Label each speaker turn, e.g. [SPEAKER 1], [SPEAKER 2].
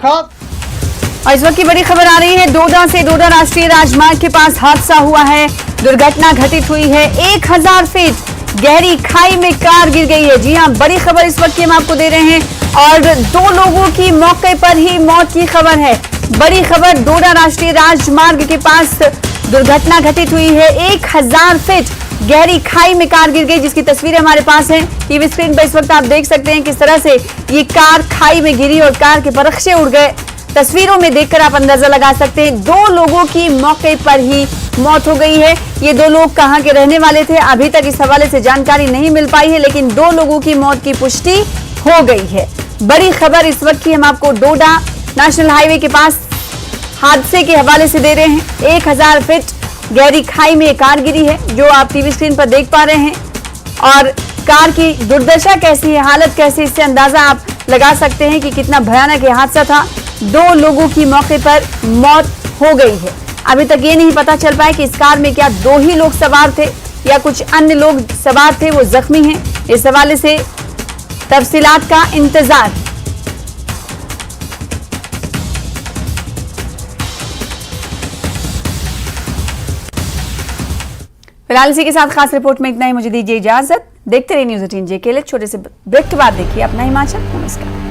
[SPEAKER 1] खास।
[SPEAKER 2] और इस वक्त की बड़ी खबर आ रही है, डोडा से डोडा राष्ट्रीय राजमार्ग के पास हादसा हुआ है। दुर्घटना घटित हुई है। 1000 फीट गहरी खाई में कार गिर गई है। जी हां, बड़ी खबर इस वक्त की हम आपको दे रहे हैं और 2 लोगों की मौके पर ही मौत की खबर है। बड़ी खबर, डोडा राष्ट्रीय राजमार्ग के पास दुर्घटना घटित हुई है। 1000 फीट गहरी खाई में कार गिर गई, जिसकी तस्वीरें हमारे पास हैं। टीवी स्क्रीन पर इस वक्त आप देख सकते हैं किस तरह से ये कार खाई में गिरी और कार के परखचे उड़ गए। तस्वीरों में देखकर आप अंदाजा लगा सकते हैं 2 लोगों की मौके पर ही मौत हो गई है। ये 2 लोग कहां के रहने वाले थे, अभी तक इस हवाले से जानकारी नहीं मिल पाई है, लेकिन 2 लोगों की मौत की पुष्टि हो गई है। बड़ी खबर इस वक्त की हम आपको डोडा नेशनल हाईवे के पास हादसे के हवाले से दे रहे हैं। 1000 फीट गहरी खाई में कार गिरी है, जो आप टीवी स्क्रीन पर देख पा रहे हैं। और कार की दुर्दशा कैसी है, हालत कैसी, इससे अंदाजा आप लगा सकते हैं कि कितना भयानक ये हादसा था। 2 लोगों की मौके पर मौत हो गई है। अभी तक ये नहीं पता चल पाया कि इस कार में क्या 2 ही लोग सवार थे या कुछ अन्य लोग सवार थे, वो जख्मी हैं। इस हवाले से तफसीलात का इंतजार। फिलहाल इसी के साथ खास रिपोर्ट में इतना ही। मुझे दीजिए इजाजत। देखते रहिए न्यूज़ 18 JK। छोटे से ब्रेक के बाद देखिए अपना हिमाचल। नमस्कार।